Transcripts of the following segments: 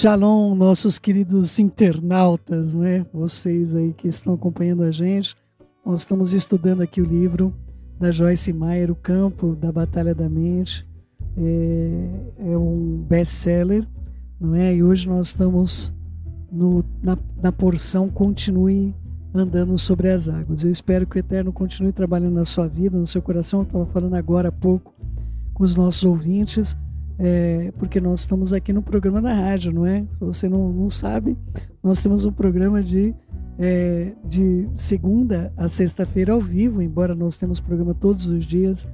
Shalom, nossos queridos internautas, né? Vocês aí que estão acompanhando a gente. Nós estamos estudando aqui o livro da Joyce Meyer, O Campo da Batalha da Mente. É um best-seller, não é? E hoje nós estamos na porção Continue Andando sobre as Águas. Eu espero que o Eterno continue trabalhando na sua vida, no seu coração. Eu estava falando agora há pouco com os nossos ouvintes, porque nós estamos aqui no programa da rádio, não é? Se você não sabe, nós temos um programa de segunda a sexta-feira ao vivo, embora nós temos programa todos os dias,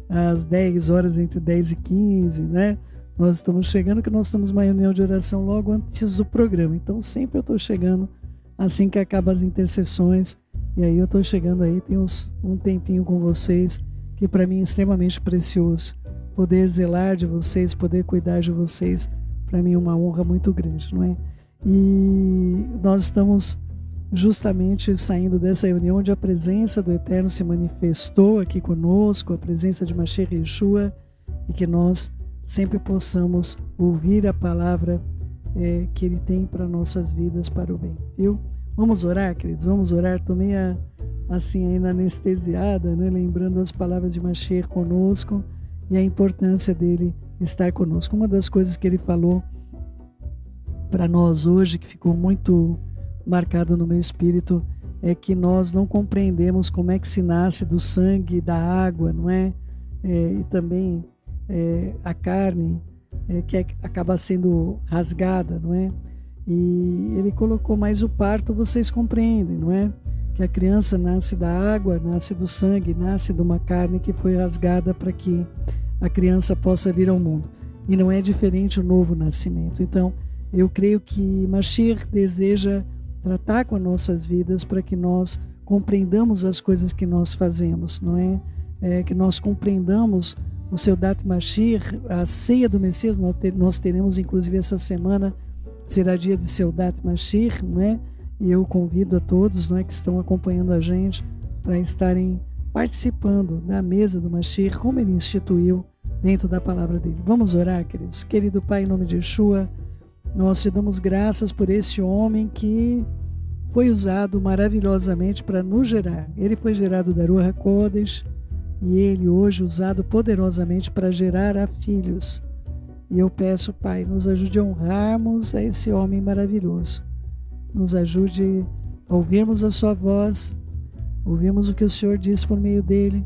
às 10 horas, entre 10 e 15, né? Nós estamos chegando, que nós temos uma reunião de oração logo antes do programa, então sempre eu estou chegando assim que acabam as intercessões, e aí eu estou chegando aí, tem um tempinho com vocês, que para mim é extremamente precioso. Poder zelar de vocês, poder cuidar de vocês, para mim é uma honra muito grande, não é? E nós estamos justamente saindo dessa reunião onde a presença do Eterno se manifestou aqui conosco, a presença de Mashiach Yeshua, e que nós sempre possamos ouvir a palavra que Ele tem para nossas vidas, para o bem, viu? Vamos orar, queridos, vamos orar. Estou meio assim ainda anestesiada, né? Lembrando as palavras de Mashiach conosco e a importância dele estar conosco. Uma das coisas que ele falou para nós hoje, que ficou muito marcado no meu espírito, é que nós não compreendemos como é que se nasce do sangue e da água, não é? E também a carne que acaba sendo rasgada, não é? E ele colocou, mais o parto vocês compreendem, não é? Que a criança nasce da água, nasce do sangue, nasce de uma carne que foi rasgada para que a criança possa vir ao mundo. E não é diferente o novo nascimento. Então, eu creio que Mashiach deseja tratar com as nossas vidas para que nós compreendamos as coisas que nós fazemos, não é? Que nós compreendamos o Seudat Mashiach, a ceia do Messias. Nós teremos, inclusive, essa semana, será dia de Seudat Mashiach, não é? E eu convido a todos, não é, que estão acompanhando a gente para estarem participando da mesa do Mashiach, como ele instituiu dentro da palavra dele. Vamos orar, queridos. Querido Pai, em nome de Yeshua, nós te damos graças por esse homem que foi usado maravilhosamente para nos gerar. Ele foi gerado da Ruach HaKodesh e ele hoje usado poderosamente para gerar a filhos. E eu peço, Pai, nos ajude a honrarmos a esse homem maravilhoso. Nos ajude a ouvirmos a sua voz, ouvirmos o que o Senhor diz por meio dele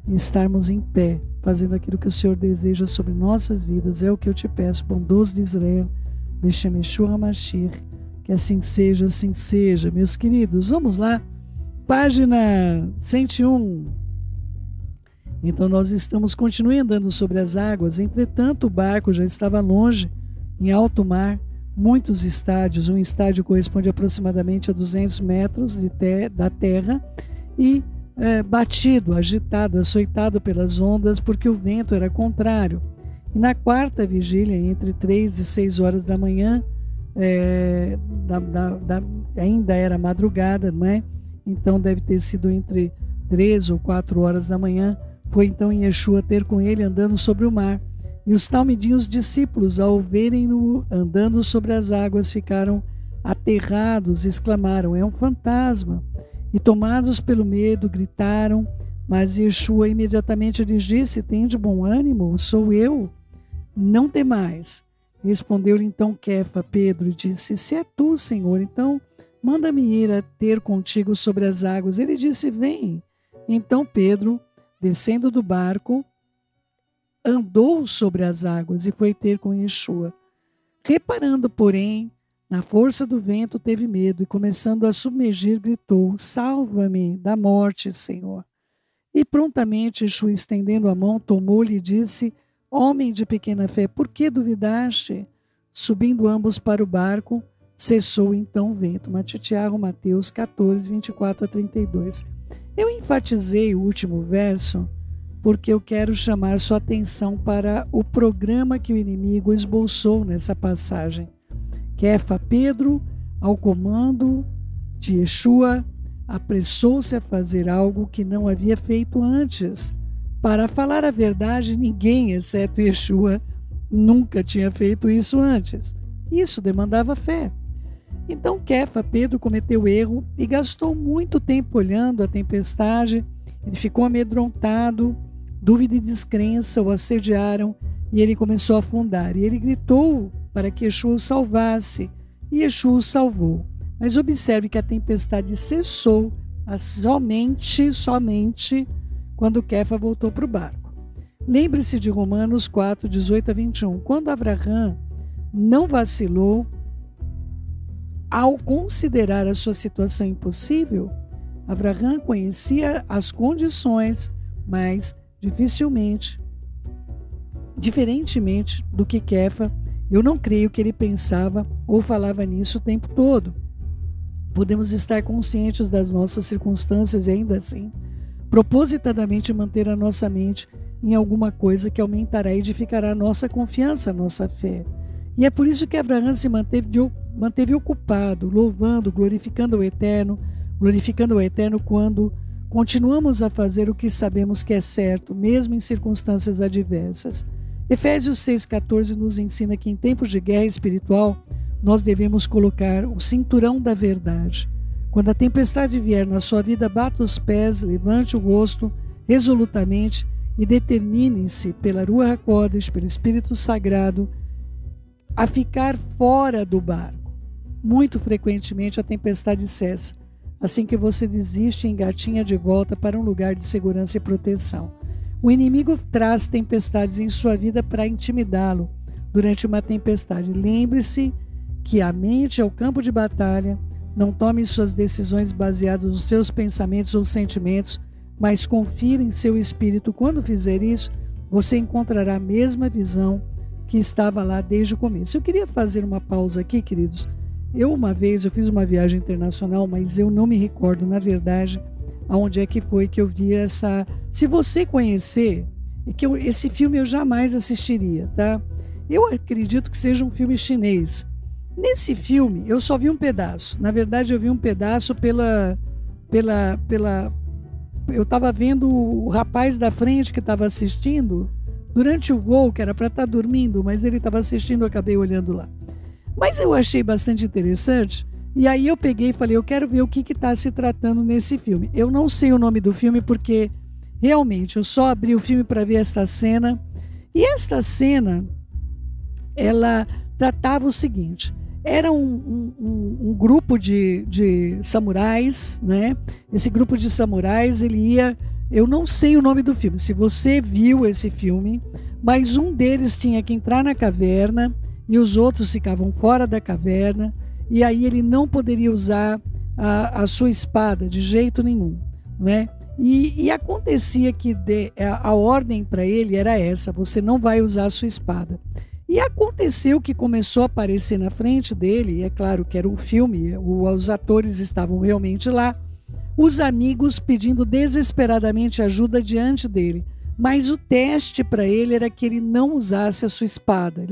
e estarmos em pé, fazendo aquilo que o Senhor deseja sobre nossas vidas. É o que eu te peço, bondoso de Israel, Beshem Yeshua HaMashiach, que assim seja, assim seja. Meus queridos, vamos lá, página 101. Então nós estamos continuando andando sobre as águas. Entretanto, o barco já estava longe, em alto mar, muitos estádios. Um estádio corresponde aproximadamente a 200 metros da terra e batido, agitado, açoitado pelas ondas, porque o vento era contrário. E na quarta vigília, entre 3 e 6 horas da manhã, ainda era madrugada, não é? Então deve ter sido entre 3 ou 4 horas da manhã. Foi então Yeshua ter com ele andando sobre o mar. E os talmidinhos discípulos, ao verem-no andando sobre as águas, ficaram aterrados e exclamaram: é um fantasma. E tomados pelo medo, gritaram, mas Yeshua imediatamente lhes disse: tende bom ânimo, sou eu, não temais. Respondeu-lhe então Kefa, Pedro, e disse: se é tu, Senhor, então manda-me ir a ter contigo sobre as águas. Ele disse: vem. Então Pedro, descendo do barco, andou sobre as águas e foi ter com Yeshua. Reparando, porém, na força do vento, teve medo e, começando a submergir, gritou: salva-me da morte, Senhor. E prontamente Yeshua, estendendo a mão, tomou-lhe e disse: homem de pequena fé, por que duvidaste? Subindo ambos para o barco, cessou então o vento. Mateus 14, 24 a 32. Eu enfatizei o último verso porque eu quero chamar sua atenção para o programa que o inimigo esboçou nessa passagem. Kefa, Pedro, ao comando de Yeshua, apressou-se a fazer algo que não havia feito antes. Para falar a verdade, ninguém, exceto Yeshua, nunca tinha feito isso antes. Isso demandava fé. Então Kefa, Pedro, cometeu erro e gastou muito tempo olhando a tempestade. Ele ficou amedrontado, dúvida e descrença o assediaram e ele começou a afundar. E ele gritou para que Yeshua o salvasse e Yeshua o salvou. Mas observe que a tempestade cessou somente quando Kefa voltou para o barco. Lembre-se de Romanos 4, 18 a 21. Quando Abraham não vacilou, ao considerar a sua situação impossível, Abraham conhecia as condições, mas diferentemente do que Kefa, eu não creio que ele pensava ou falava nisso o tempo todo. Podemos estar conscientes das nossas circunstâncias e ainda assim, propositadamente manter a nossa mente em alguma coisa que aumentará e edificará a nossa confiança, a nossa fé. E é por isso que Abraão se manteve ocupado, louvando, glorificando o Eterno quando continuamos a fazer o que sabemos que é certo, mesmo em circunstâncias adversas. Efésios 6,14 nos ensina que em tempos de guerra espiritual, nós devemos colocar o cinturão da verdade. Quando a tempestade vier na sua vida, bata os pés, levante o rosto resolutamente e determine-se pela Ruach HaKodesh, pelo Espírito Sagrado, a ficar fora do barco. Muito frequentemente a tempestade cessa, assim que você desiste e engatinha de volta para um lugar de segurança e proteção. O inimigo traz tempestades em sua vida para intimidá-lo durante uma tempestade. Lembre-se que a mente é o campo de batalha. Não tome suas decisões baseadas nos seus pensamentos ou sentimentos, mas confie em seu espírito. Quando fizer isso, você encontrará a mesma visão que estava lá desde o começo. Eu queria fazer uma pausa aqui, queridos. Uma vez eu fiz uma viagem internacional, mas eu não me recordo, na verdade, aonde é que foi que eu vi essa... Se você conhecer, esse filme eu jamais assistiria, tá? Eu acredito que seja um filme chinês. Nesse filme, eu só vi um pedaço. Na verdade, eu vi um pedaço eu estava vendo o rapaz da frente que estava assistindo durante o voo, que era para estar dormindo, mas ele estava assistindo, eu acabei olhando lá. Mas eu achei bastante interessante, e aí eu peguei e falei, eu quero ver o que está se tratando nesse filme. Eu não sei o nome do filme, porque realmente eu só abri o filme para ver esta cena, e esta cena, ela tratava o seguinte: era um grupo de samurais, né? Esse grupo de samurais, ele ia... Eu não sei o nome do filme, se você viu esse filme, mas um deles tinha que entrar na caverna e os outros ficavam fora da caverna, e aí ele não poderia usar a sua espada de jeito nenhum, né? E acontecia que a ordem para ele era essa: você não vai usar a sua espada. E aconteceu que começou a aparecer na frente dele, e é claro que era um filme, os atores estavam realmente lá, os amigos pedindo desesperadamente ajuda diante dele. Mas o teste para ele era que ele não usasse a sua espada.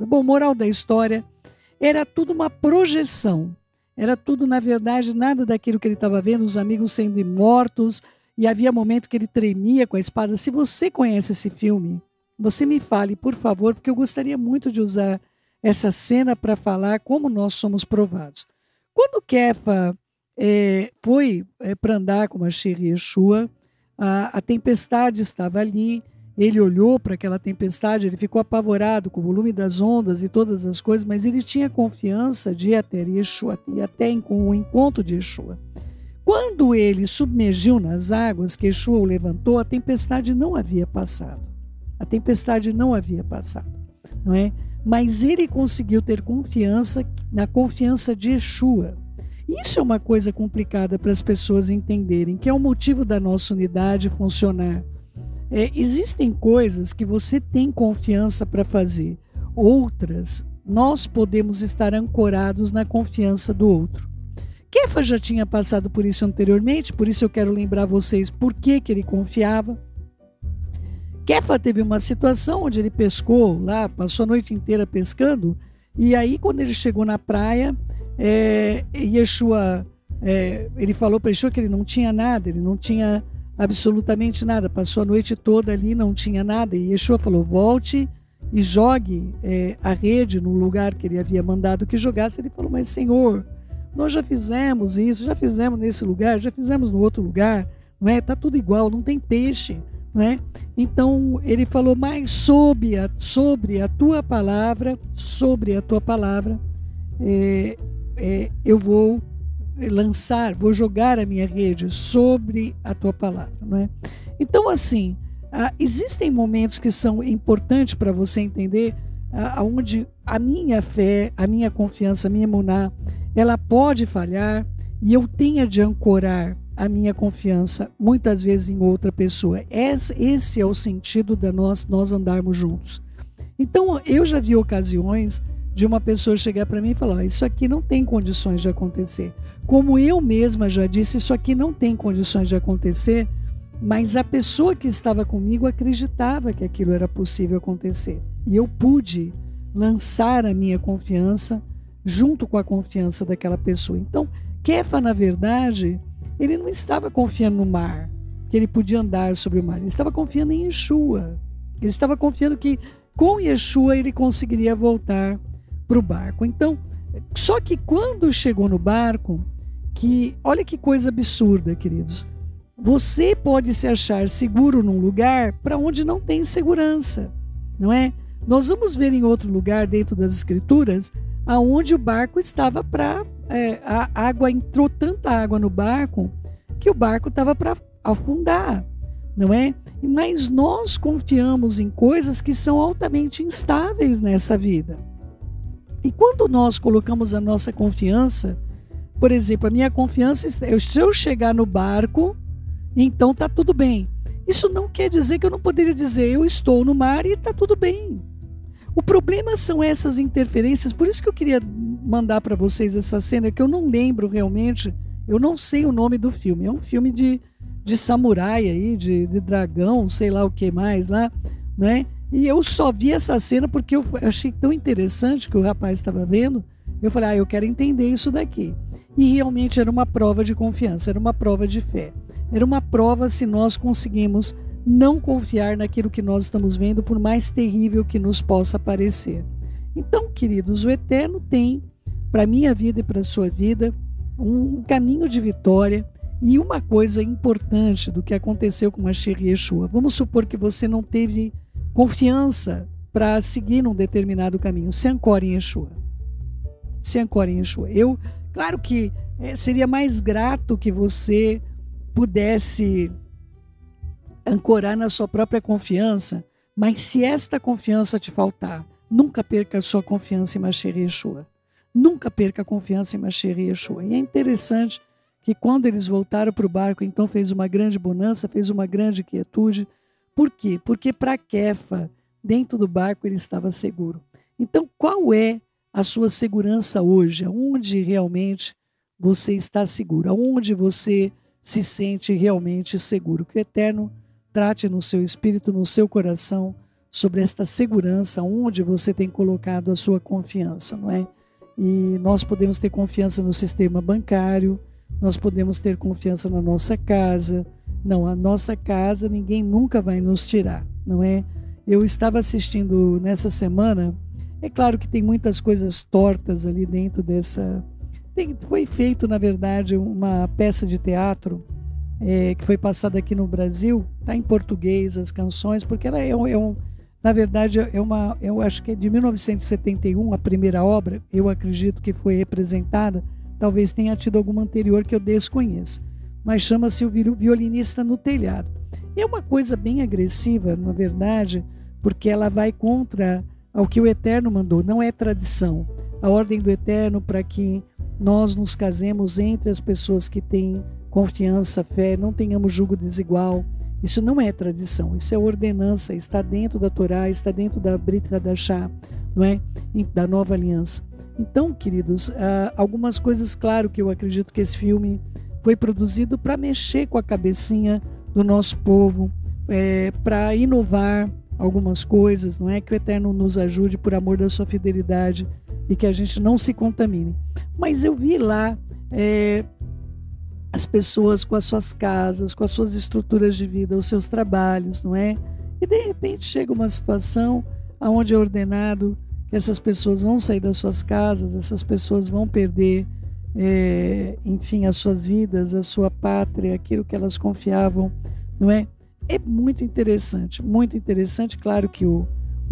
Bom, moral da história, era tudo uma projeção. Era tudo, na verdade, nada daquilo que ele estava vendo, os amigos sendo mortos, e havia momento que ele tremia com a espada. Se você conhece esse filme, você me fale, por favor, porque eu gostaria muito de usar essa cena para falar como nós somos provados. Quando Kefa foi para andar com Mashiach Yeshua, a tempestade estava ali, ele olhou para aquela tempestade, ele ficou apavorado com o volume das ondas e todas as coisas, mas ele tinha confiança de ir até Yeshua, e até com o encontro de Yeshua. Quando ele submergiu nas águas, que Yeshua o levantou, a tempestade não havia passado. Não é? Mas ele conseguiu ter confiança na confiança de Yeshua. Isso é uma coisa complicada para as pessoas entenderem, que é o motivo da nossa unidade funcionar. Existem coisas que você tem confiança para fazer, outras nós podemos estar ancorados na confiança do outro. Kefa já tinha passado por isso anteriormente, por isso eu quero lembrar vocês por que ele confiava. Kefa teve uma situação onde ele pescou lá, passou a noite inteira pescando, e aí quando ele chegou na praia, Yeshua, ele falou para Yeshua que ele não tinha nada, ele não tinha absolutamente nada, passou a noite toda ali, não tinha nada, e Yeshua falou: volte e jogue a rede no lugar que ele havia mandado que jogasse. Ele falou: mas Senhor, nós já fizemos isso, já fizemos nesse lugar, já fizemos no outro lugar, não é? Tá tudo igual, não tem peixe, não é? Então ele falou: mas sobre a tua palavra, eu vou vou jogar a minha rede sobre a tua palavra, não é? Então, assim, existem momentos que são importantes para você entender onde a minha fé, a minha confiança, a minha emuná, ela pode falhar, e eu tenho de ancorar a minha confiança muitas vezes em outra pessoa. Esse é o sentido de nós andarmos juntos. Então, eu já vi ocasiões de uma pessoa chegar para mim e falar: isso aqui não tem condições de acontecer. Como eu mesma já disse, isso aqui não tem condições de acontecer, mas a pessoa que estava comigo acreditava que aquilo era possível acontecer. E eu pude lançar a minha confiança junto com a confiança daquela pessoa. Então, Kefa, na verdade, ele não estava confiando no mar, que ele podia andar sobre o mar. Ele estava confiando em Yeshua. Ele estava confiando que com Yeshua ele conseguiria voltar para o barco. Então, só que quando chegou no barco, olha que coisa absurda, queridos. Você pode se achar seguro num lugar para onde não tem segurança, não é? Nós vamos ver em outro lugar dentro das Escrituras aonde o barco estava entrou tanta água no barco que o barco estava para afundar, não é? Mas nós confiamos em coisas que são altamente instáveis nessa vida. E quando nós colocamos a nossa confiança, por exemplo, a minha confiança, se eu chegar no barco, então está tudo bem. Isso não quer dizer que eu não poderia dizer: eu estou no mar e está tudo bem. O problema são essas interferências. Por isso que eu queria mandar para vocês essa cena, que eu não lembro realmente, eu não sei o nome do filme. É um filme de samurai aí, de dragão, sei lá o que mais lá, né? E eu só vi essa cena porque eu achei tão interessante que o rapaz estava vendo. Eu falei: eu quero entender isso daqui. E realmente era uma prova de confiança, era uma prova de fé. Era uma prova se nós conseguimos não confiar naquilo que nós estamos vendo, por mais terrível que nos possa parecer. Então, queridos, o Eterno tem para a minha vida e para a sua vida um caminho de vitória. E uma coisa importante do que aconteceu com Mashiach Yeshua: vamos supor que você não teve confiança para seguir num determinado caminho. Se ancore em Yeshua. Se ancore em Yeshua. Claro que seria mais grato que você pudesse ancorar na sua própria confiança, mas se esta confiança te faltar, nunca perca a sua confiança em Mashiach Yeshua. Nunca perca a confiança em Mashiach Yeshua. E é interessante que quando eles voltaram para o barco, então fez uma grande bonança, fez uma grande quietude. Por quê? Porque para Kefa, dentro do barco, ele estava seguro. Então, qual é a sua segurança hoje? Aonde realmente você está seguro? Aonde você se sente realmente seguro? Que o Eterno trate no seu espírito, no seu coração, sobre esta segurança, onde você tem colocado a sua confiança, não é? E nós podemos ter confiança no sistema bancário, nós podemos ter confiança na nossa casa. Não, a nossa casa ninguém nunca vai nos tirar, não é? Eu estava assistindo nessa semana, é claro que tem muitas coisas tortas ali dentro dessa... Foi feito, na verdade, uma peça de teatro que foi passada aqui no Brasil, está em português as canções, porque ela na verdade, eu acho que é de 1971, a primeira obra, eu acredito que foi representada, talvez tenha tido alguma anterior que eu desconheço, mas chama-se O Violinista no Telhado. E é uma coisa bem agressiva, na verdade, porque ela vai contra ao que o Eterno mandou, não é tradição. A ordem do Eterno para que nós nos casemos entre as pessoas que têm confiança, fé, não tenhamos jugo desigual. Isso não é tradição, isso é ordenança, está dentro da Torá, está dentro da Brit Hadashah, não é? Da Nova Aliança. Então, queridos, algumas coisas, claro que eu acredito que esse filme foi produzido para mexer com a cabecinha do nosso povo, para inovar algumas coisas, não é? Que o Eterno nos ajude por amor da sua fidelidade e que a gente não se contamine. Mas eu vi lá as pessoas com as suas casas, com as suas estruturas de vida, os seus trabalhos, não é? E de repente chega uma situação aonde é ordenado que essas pessoas vão sair das suas casas, essas pessoas vão perder, enfim, as suas vidas, a sua pátria, aquilo que elas confiavam, não é? É muito interessante, muito interessante. Claro que o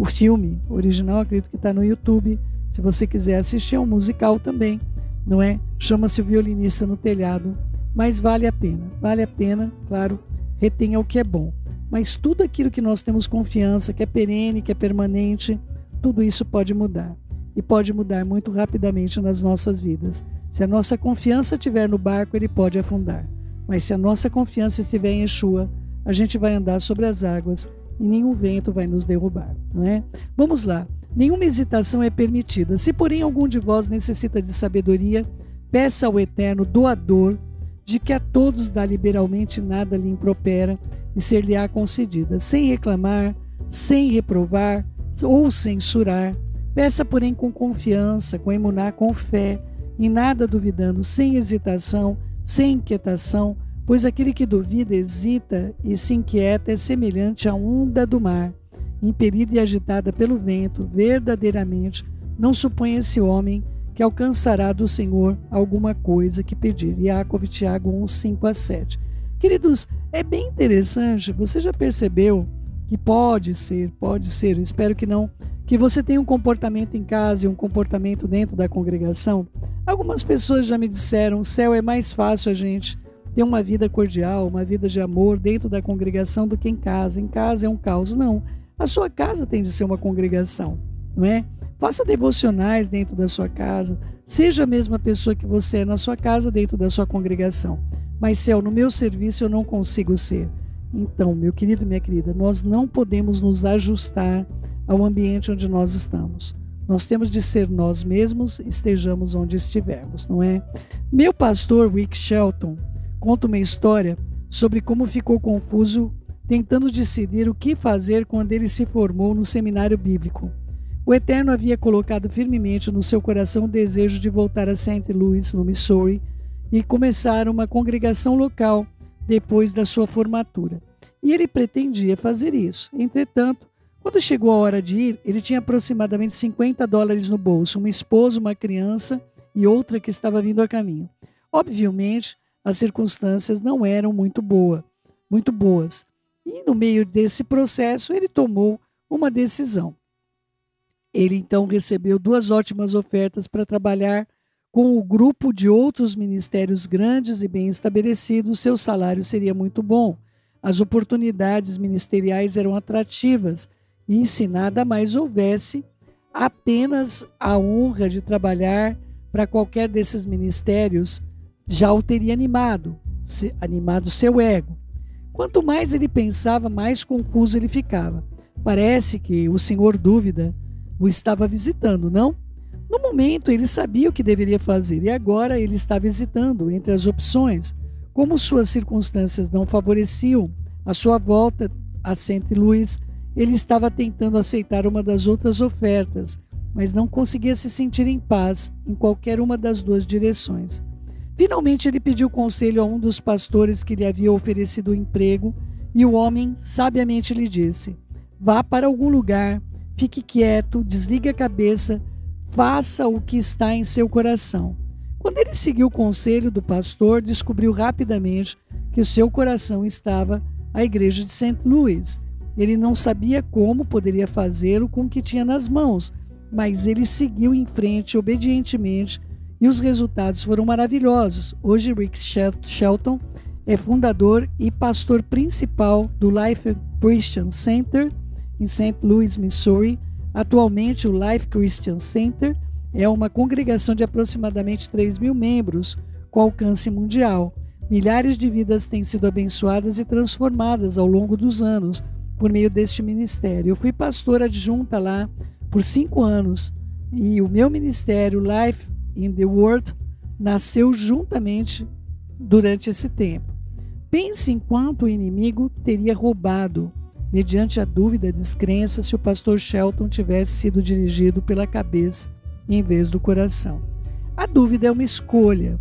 filme original, acredito que está no YouTube, se você quiser assistir, é um musical também, não é? Chama-se O Violinista no Telhado, mas vale a pena, claro, retenha o que é bom. Mas tudo aquilo que nós temos confiança, que é perene, que é permanente, tudo isso pode mudar. E pode mudar muito rapidamente nas nossas vidas. Se a nossa confiança estiver no barco, ele pode afundar. Mas se a nossa confiança estiver em Yeshua, a gente vai andar sobre as águas e nenhum vento vai nos derrubar, não é? Vamos lá. Nenhuma hesitação é permitida. Se, porém, algum de vós necessita de sabedoria, peça ao Eterno, doador, de que a todos dá liberalmente, nada lhe impropera, e ser-lhe-á concedida, sem reclamar, sem reprovar ou censurar. Peça, porém, com confiança, com emuná, com fé, em nada duvidando, sem hesitação, sem inquietação, pois aquele que duvida, hesita e se inquieta é semelhante à onda do mar, impelida e agitada pelo vento. Verdadeiramente não supõe esse homem que alcançará do Senhor alguma coisa que pedir. Yaakov, Tiago 1, 5-7. Queridos, é bem interessante. Você já percebeu que pode ser, eu espero que não, que você tem um comportamento em casa e um comportamento dentro da congregação? Algumas pessoas já me disseram: o céu é mais fácil a gente ter uma vida cordial, uma vida de amor dentro da congregação do que em casa. Em casa é um caos. Não, a sua casa tem de ser uma congregação, não é? Faça devocionais dentro da sua casa, seja a mesma pessoa que você é na sua casa, dentro da sua congregação. Mas, céu, no meu serviço eu não consigo ser. Então, meu querido e minha querida, nós não podemos nos ajustar ao ambiente onde nós estamos. Nós temos de ser nós mesmos, estejamos onde estivermos, não é? Meu pastor, Rick Shelton, conta uma história sobre como ficou confuso tentando decidir o que fazer quando ele se formou no seminário bíblico. O Eterno havia colocado firmemente no seu coração o desejo de voltar a St. Louis, no Missouri, e começar uma congregação local depois da sua formatura. E ele pretendia fazer isso. Entretanto, quando chegou a hora de ir, ele tinha aproximadamente $50 no bolso, uma esposa, uma criança e outra que estava vindo a caminho. Obviamente, as circunstâncias não eram muito boas. E no meio desse processo, ele tomou uma decisão. Ele então recebeu 2 ótimas ofertas para trabalhar com o grupo de outros ministérios grandes e bem estabelecidos. Seu salário seria muito bom. As oportunidades ministeriais eram atrativas e, se nada mais houvesse, apenas a honra de trabalhar para qualquer desses ministérios já o teria animado seu ego. Quanto mais ele pensava, mais confuso ele ficava. Parece que o senhor dúvida o estava visitando, não? No momento, ele sabia o que deveria fazer e agora ele estava hesitando entre as opções. Como suas circunstâncias não favoreciam a sua volta a St. Louis, ele estava tentando aceitar uma das outras ofertas, mas não conseguia se sentir em paz em qualquer uma das 2 direções. Finalmente, ele pediu conselho a um dos pastores que lhe havia oferecido o emprego e o homem sabiamente lhe disse: vá para algum lugar, fique quieto, desligue a cabeça, faça o que está em seu coração. Quando ele seguiu o conselho do pastor, descobriu rapidamente que o seu coração estava à igreja de St. Louis. Ele não sabia como poderia fazê-lo com o que tinha nas mãos, mas ele seguiu em frente obedientemente e os resultados foram maravilhosos. Hoje, Rick Shelton é fundador e pastor principal do Life Christian Center em St. Louis, Missouri. Atualmente, o Life Christian Center é uma congregação de aproximadamente 3.000 membros com alcance mundial. Milhares de vidas têm sido abençoadas e transformadas ao longo dos anos por meio deste ministério. Eu fui pastora adjunta lá por 5 anos e o meu ministério, Life in the World, nasceu juntamente durante esse tempo. Pense em quanto o inimigo teria roubado, mediante a dúvida e a descrença, se o pastor Shelton tivesse sido dirigido pela cabeça em vez do coração. A dúvida é uma escolha.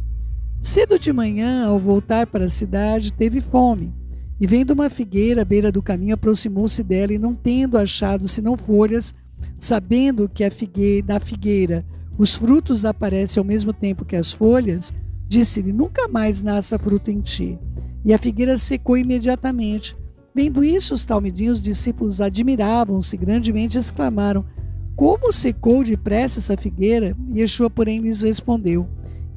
Cedo de manhã, ao voltar para a cidade, teve fome e, vendo uma figueira à beira do caminho, aproximou-se dela e, não tendo achado senão folhas, sabendo que da figueira os frutos aparecem ao mesmo tempo que as folhas, disse-lhe: nunca mais nasça fruto em ti. E a figueira secou imediatamente. Vendo isso, os talmidim, os discípulos, admiravam-se grandemente e exclamaram: como secou depressa essa figueira? E Yeshua, porém, lhes respondeu: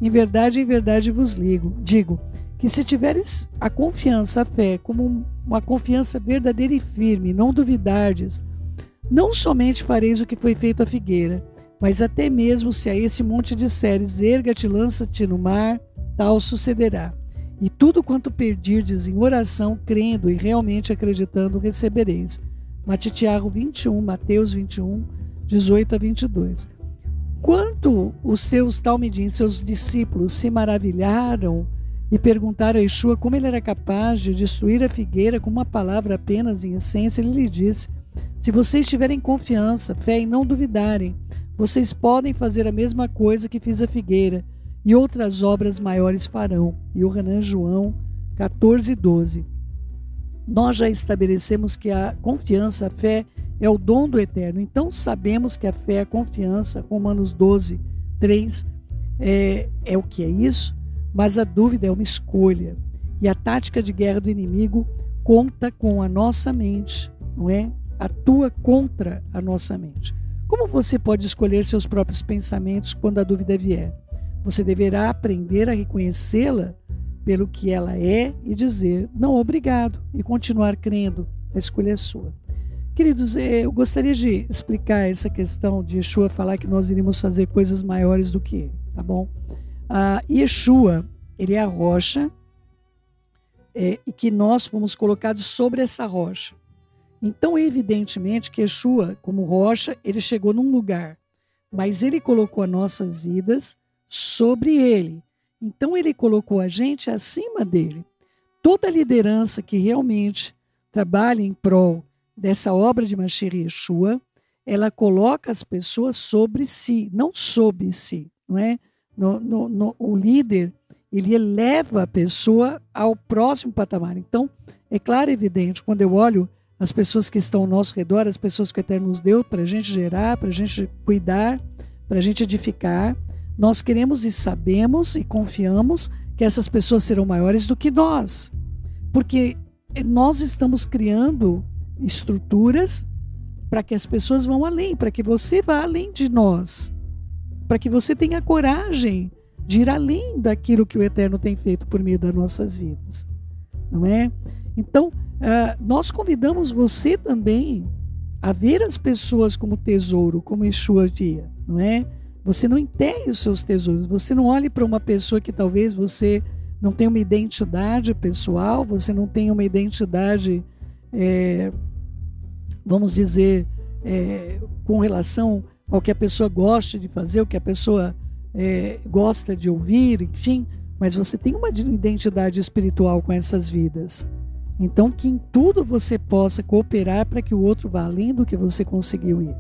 em verdade vos digo, que se tiveres a confiança, a fé, como uma confiança verdadeira e firme, não duvidardes, não somente fareis o que foi feito à figueira, mas até mesmo se a esse monte disseres: erga-te, lança-te no mar, tal sucederá. E tudo quanto pedirdes em oração, crendo e realmente acreditando, recebereis. Matitiago 21, Mateus 21, 18 a 22. Quando os seus talmidim, seus discípulos, se maravilharam e perguntaram a Yeshua como ele era capaz de destruir a figueira com uma palavra apenas em essência, ele lhe disse: se vocês tiverem confiança, fé e não duvidarem, vocês podem fazer a mesma coisa que fiz a figueira, e outras obras maiores farão. Yohanan João 14, 12. Nós já estabelecemos que a confiança, a fé, é o dom do Eterno. Então sabemos que a fé, a confiança, Romanos 12, 3, é o que é isso? Mas a dúvida é uma escolha. E a tática de guerra do inimigo conta com a nossa mente, não é? Atua contra a nossa mente. Como você pode escolher seus próprios pensamentos quando a dúvida vier? Você deverá aprender a reconhecê-la pelo que ela é e dizer: não, obrigado, e continuar crendo. A escolha é sua. Queridos, eu gostaria de explicar essa questão de Yeshua falar que nós iríamos fazer coisas maiores do que ele, tá bom? Yeshua, ele é a rocha, e que nós fomos colocados sobre essa rocha. Então, evidentemente que Yeshua, como rocha, ele chegou num lugar, mas ele colocou as nossas vidas sobre ele. Então, ele colocou a gente acima dele. Toda liderança que realmente trabalha em prol dessa obra de Mashiach Yeshua, ela coloca as pessoas sobre si, não sob si, não é? O líder, ele eleva a pessoa ao próximo patamar. Então, é claro e evidente, quando eu olho as pessoas que estão ao nosso redor, as pessoas que o Eterno nos deu para a gente gerar, para a gente cuidar, para a gente edificar, nós queremos e sabemos e confiamos que essas pessoas serão maiores do que nós, porque nós estamos criando estruturas para que as pessoas vão além, para que você vá além de nós, para que você tenha coragem de ir além daquilo que o Eterno tem feito por meio das nossas vidas, não é? Então, nós convidamos você também a ver as pessoas como tesouro, como Yeshua via, não é? Você não enterre os seus tesouros, você não olhe para uma pessoa que talvez você não tenha uma identidade pessoal, você não tenha uma identidade, vamos dizer, com relação ao que a pessoa gosta de fazer, o que a pessoa gosta de ouvir, enfim, mas você tem uma identidade espiritual com essas vidas. Então, que em tudo você possa cooperar para que o outro vá além do que você conseguiu ir.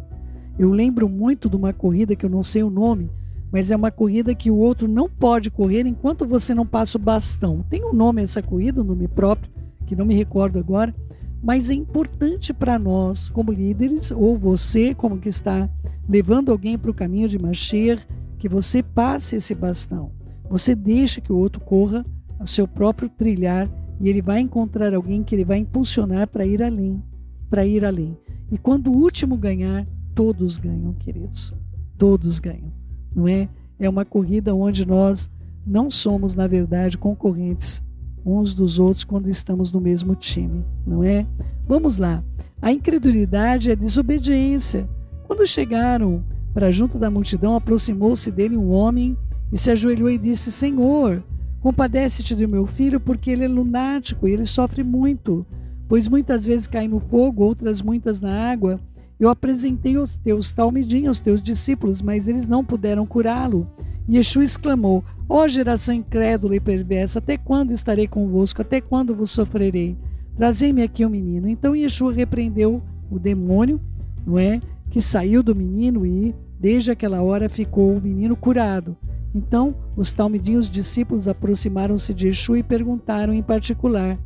Eu lembro muito de uma corrida que eu não sei o nome, mas é uma corrida que o outro não pode correr enquanto você não passa o bastão. Tem um nome essa corrida, um nome próprio, que não me recordo agora, mas é importante para nós, como líderes, ou você, como que está levando alguém para o caminho de Mashiach, que você passe esse bastão. Você deixa que o outro corra ao seu próprio trilhar e ele vai encontrar alguém que ele vai impulsionar para ir além, para ir além. E quando o último ganhar, todos ganham, queridos. Todos ganham, não é? É uma corrida onde nós não somos, na verdade, concorrentes uns dos outros quando estamos no mesmo time, não é? Vamos lá. A incredulidade é desobediência. Quando chegaram para junto da multidão, aproximou-se dele um homem e se ajoelhou e disse: Senhor, compadece-te do meu filho, porque ele é lunático e ele sofre muito, pois muitas vezes cai no fogo, outras muitas na água. Eu apresentei aos teus talmidim, aos teus discípulos, mas eles não puderam curá-lo. E Yeshua exclamou: ó geração incrédula e perversa, até quando estarei convosco? Até quando vos sofrerei? Trazei-me aqui o menino. Então Yeshua repreendeu o demônio, não é? Que saiu do menino e, desde aquela hora, ficou o menino curado. Então, os talmidim, os discípulos, aproximaram-se de Yeshua e perguntaram em particular: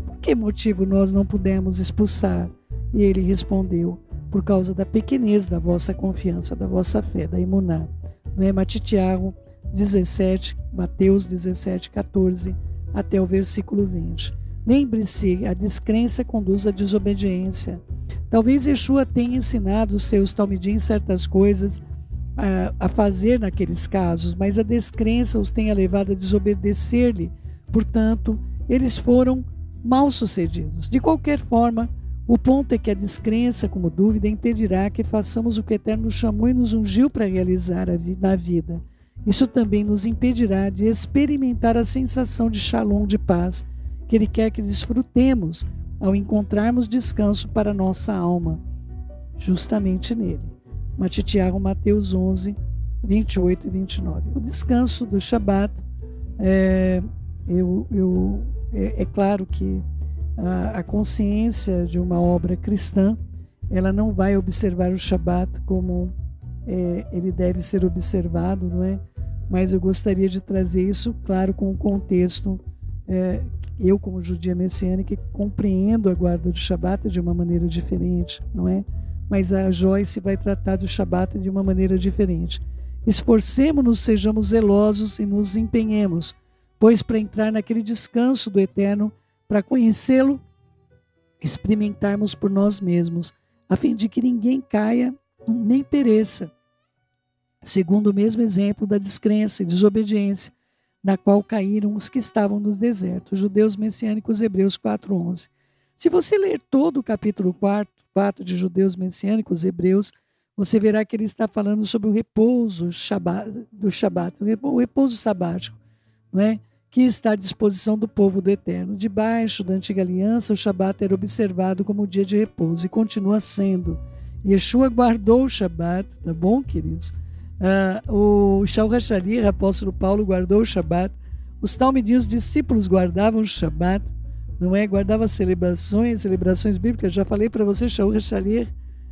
por que motivo nós não pudemos expulsar? E ele respondeu: por causa da pequenez da vossa confiança, da vossa fé, da emuná. Não é? Matitiago 17, Mateus 17, 14, até o versículo 20. Lembre-se, a descrença conduz à desobediência. Talvez Yeshua tenha ensinado os seus talmidim certas coisas a fazer naqueles casos, mas a descrença os tenha levado a desobedecer-lhe. Portanto, eles foram mal sucedidos. De qualquer forma, o ponto é que a descrença, como dúvida, impedirá que façamos o que o Eterno chamou e nos ungiu para realizar na vida. Isso também nos impedirá de experimentar a sensação de shalom, de paz, que Ele quer que desfrutemos ao encontrarmos descanso para nossa alma, justamente nele. Matitiago, Mateus 11, 28 e 29. O descanso do Shabat, é claro que a consciência de uma obra cristã, ela não vai observar o Shabat como ele deve ser observado, não é? Mas eu gostaria de trazer isso, claro, com o contexto, eu como judia messiânica compreendo a guarda do Shabat de uma maneira diferente, não é? Mas a Joyce vai tratar do Shabat de uma maneira diferente. Esforcemo-nos, sejamos zelosos e nos empenhemos, pois para entrar naquele descanso do Eterno, para conhecê-lo, experimentarmos por nós mesmos, a fim de que ninguém caia nem pereça, segundo o mesmo exemplo da descrença e desobediência, na qual caíram os que estavam nos desertos, judeus messiânicos, Hebreus 4:11. Se você ler todo o capítulo 4 de Judeus Messiânicos, Hebreus, você verá que ele está falando sobre o repouso do Shabat, o repouso sabático, não é? Que está à disposição do povo do Eterno. Debaixo da antiga aliança, o Shabat era observado como dia de repouso e continua sendo. Yeshua guardou o Shabat, tá bom, queridos? O Shaul HaShalir, apóstolo Paulo, guardou o Shabat. Os talmidim, os discípulos, guardavam o Shabat, não é? Guardava celebrações bíblicas. Já falei para você, Shaul HaShalir,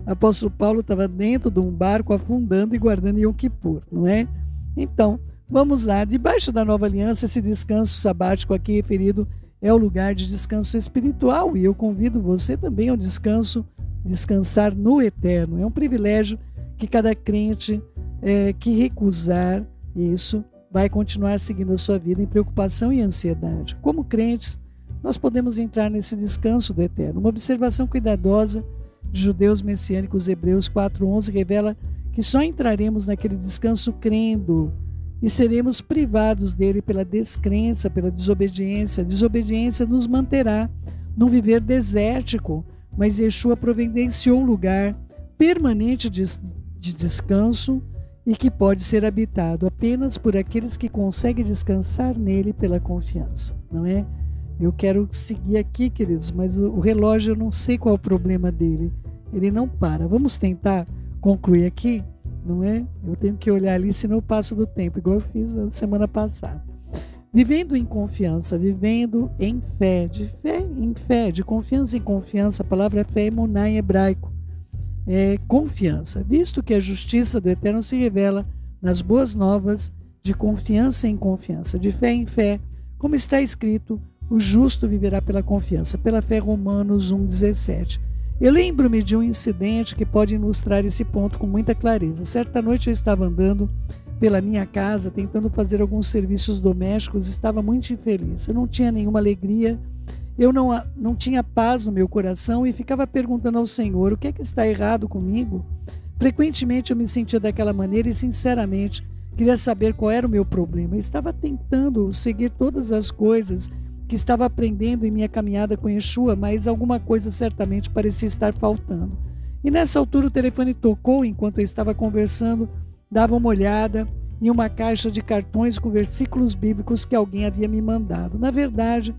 apóstolo Paulo estava dentro de um barco afundando e guardando Yom Kippur, não é? Então, vamos lá. Debaixo da nova aliança, esse descanso sabático aqui referido é o lugar de descanso espiritual, e eu convido você também ao descansar no Eterno. É um privilégio que cada crente que recusar isso vai continuar seguindo a sua vida em preocupação e ansiedade. Como crentes, nós podemos entrar nesse descanso do Eterno. Uma observação cuidadosa de Judeus Messiânicos, Hebreus 4:11, revela que só entraremos naquele descanso crendo e seremos privados dele pela descrença, pela desobediência. A desobediência nos manterá num viver desértico, mas Yeshua providenciou um lugar permanente de descanso e que pode ser habitado apenas por aqueles que conseguem descansar nele pela confiança, não é? Eu quero seguir aqui, queridos, mas o relógio, eu não sei qual é o problema dele. Ele não para. Vamos tentar concluir aqui, não é? Eu tenho que olhar ali, senão eu passo do tempo, igual eu fiz na semana passada. Vivendo em confiança, vivendo em fé, de fé em fé, de confiança em confiança. A palavra fé é emuná em hebraico. É confiança. Visto que a justiça do Eterno se revela nas boas novas, de confiança em confiança, de fé em fé, como está escrito, o justo viverá pela confiança, pela fé. Romanos 1:17. Eu lembro-me de um incidente que pode ilustrar esse ponto com muita clareza. Certa noite eu estava andando pela minha casa, tentando fazer alguns serviços domésticos, estava muito infeliz. Eu não tinha nenhuma alegria, eu não tinha paz no meu coração e ficava perguntando ao Senhor, o que é que está errado comigo? Frequentemente eu me sentia daquela maneira e, sinceramente, queria saber qual era o meu problema. Eu estava tentando seguir todas as coisas que estava aprendendo em minha caminhada com Yeshua, mas alguma coisa certamente parecia estar faltando. E nessa altura o telefone tocou enquanto eu estava conversando, dava uma olhada em uma caixa de cartões com versículos bíblicos que alguém havia me mandado. Na verdade,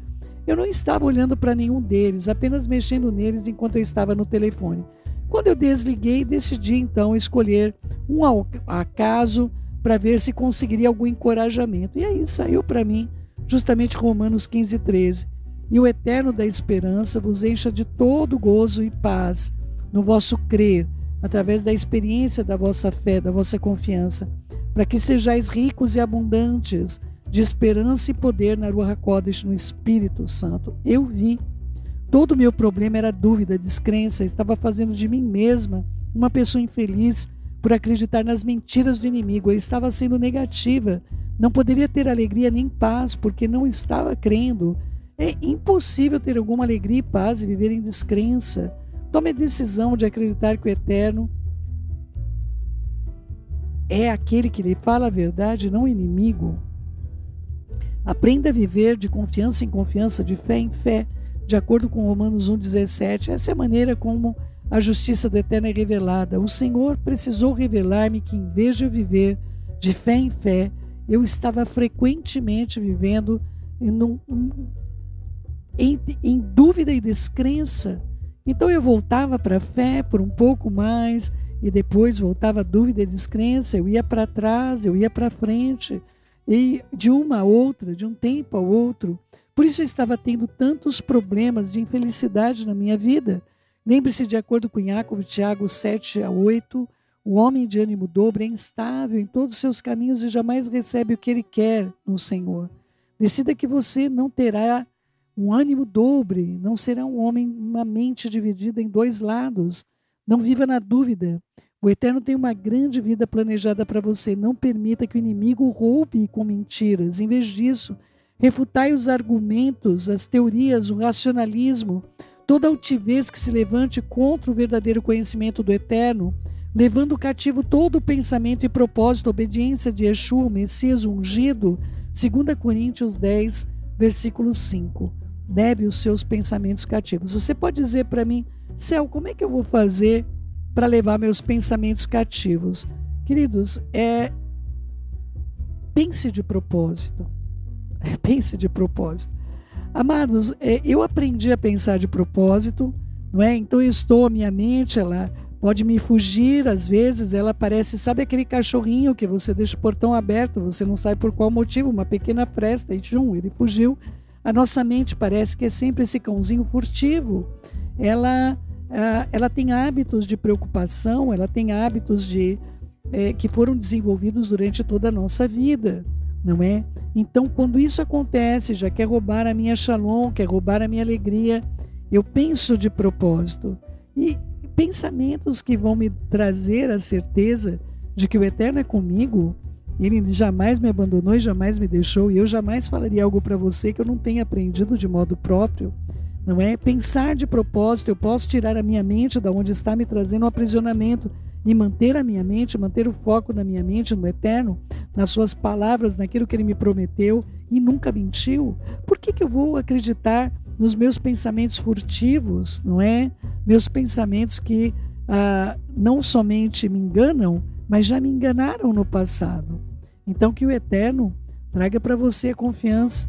eu não estava olhando para nenhum deles, apenas mexendo neles enquanto eu estava no telefone. Quando eu desliguei, decidi então escolher um ao acaso para ver se conseguiria algum encorajamento. E aí saiu para mim justamente Romanos 15:13. E o Eterno da esperança vos encha de todo gozo e paz no vosso crer, através da experiência da vossa fé, da vossa confiança, para que sejais ricos e abundantes de esperança e poder na Ruach HaKodesh, no Espírito Santo. Eu vi Todo o meu problema era dúvida, descrença. Estava fazendo de mim mesma uma pessoa infeliz por acreditar nas mentiras do inimigo. Eu estava sendo negativa. Não poderia ter alegria nem paz porque não estava crendo. É impossível ter alguma alegria e paz e viver em descrença. Tome a decisão de acreditar que o Eterno é aquele que lhe fala a verdade, não o inimigo. Aprenda a viver de confiança em confiança, de fé em fé, de acordo com Romanos 1,17. Essa é a maneira como a justiça do Eterno é revelada. O Senhor precisou revelar-me que, em vez de eu viver de fé em fé, eu estava frequentemente vivendo em dúvida e descrença. Então eu voltava para a fé por um pouco mais, e depois voltava a dúvida e descrença. Eu ia para trás, eu ia para frente, e de uma a outra, de um tempo ao outro. Por isso eu estava tendo tantos problemas de infelicidade na minha vida. Lembre-se, de acordo com Jacob, Tiago 7-8, o homem de ânimo dobre é instável em todos os seus caminhos e jamais recebe o que ele quer no Senhor. Decida que você não terá um ânimo dobre, não será um homem, uma mente dividida em dois lados. Não viva na dúvida. O Eterno tem uma grande vida planejada para você. Não permita que o inimigo roube com mentiras. Em vez disso, refutai os argumentos, as teorias, o racionalismo, toda altivez que se levante contra o verdadeiro conhecimento do Eterno, levando cativo todo o pensamento e propósito, obediência de Yeshua, o Messias ungido. 2 Coríntios 10, versículo 5. Leve os seus pensamentos cativos. Você pode dizer para mim, Céu, como é que eu vou fazer para levar meus pensamentos cativos? Queridos, pense de propósito. Pense de propósito. Amados, eu aprendi a pensar de propósito, não é? Então a minha mente, ela pode me fugir, às vezes ela parece, sabe aquele cachorrinho que você deixa o portão aberto, você não sabe por qual motivo, uma pequena fresta, e ele fugiu. A nossa mente parece que é sempre esse cãozinho furtivo. Ela tem hábitos de preocupação, ela tem hábitos que foram desenvolvidos durante toda a nossa vida, não é? Então, quando isso acontece, já quer roubar a minha shalom, quer roubar a minha alegria, eu penso de propósito. E pensamentos que vão me trazer a certeza de que o Eterno é comigo, Ele jamais me abandonou e jamais me deixou, e eu jamais falaria algo para você que eu não tenha aprendido de modo próprio. Não é? Pensar de propósito, eu posso tirar a minha mente da onde está me trazendo um aprisionamento e manter a minha mente, manter o foco da minha mente no Eterno, nas suas palavras, naquilo que Ele me prometeu e nunca mentiu. Por que eu vou acreditar nos meus pensamentos furtivos, não é? Meus pensamentos que não somente me enganam, mas já me enganaram no passado. Então que o Eterno traga para você a confiança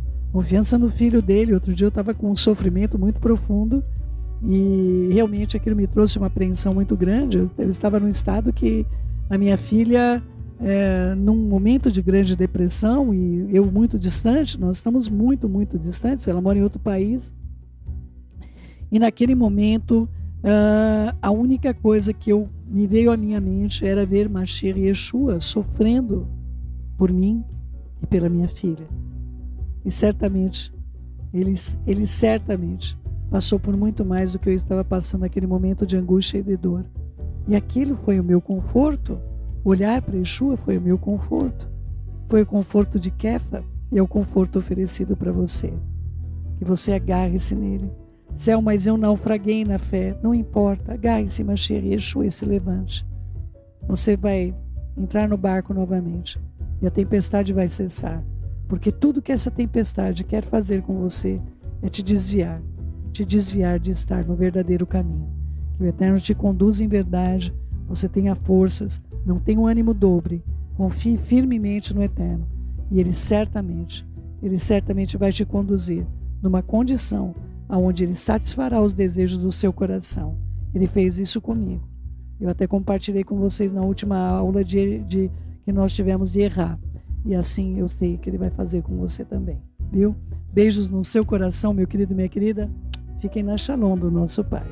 no Filho dele. Outro dia eu estava com um sofrimento muito profundo e realmente aquilo me trouxe uma apreensão muito grande. Eu estava num estado que a minha filha, num momento de grande depressão, e eu muito distante, nós estamos muito, muito distantes, ela mora em outro país, e naquele momento a única coisa que me veio à minha mente era ver Mashiach Yeshua sofrendo por mim e pela minha filha. E certamente, ele certamente passou por muito mais do que eu estava passando naquele momento de angústia e de dor. E aquilo foi o meu conforto. Olhar para Yeshua foi o meu conforto. Foi o conforto de Kefa e é o conforto oferecido para você. Que você agarre-se nele. Céu, mas eu naufraguei na fé. Não importa, agarre-se, Mashiach Yeshua, e se levante. Você vai entrar no barco novamente e a tempestade vai cessar. Porque tudo que essa tempestade quer fazer com você é te desviar de estar no verdadeiro caminho. Que o Eterno te conduza em verdade, você tenha forças, não tenha um ânimo dobre, confie firmemente no Eterno e Ele certamente vai te conduzir numa condição onde Ele satisfará os desejos do seu coração. Ele fez isso comigo. Eu até compartilhei com vocês na última aula que nós tivemos de errar. E assim eu sei que Ele vai fazer com você também, viu? Beijos no seu coração, meu querido e minha querida. Fiquem na Shalom do nosso Pai.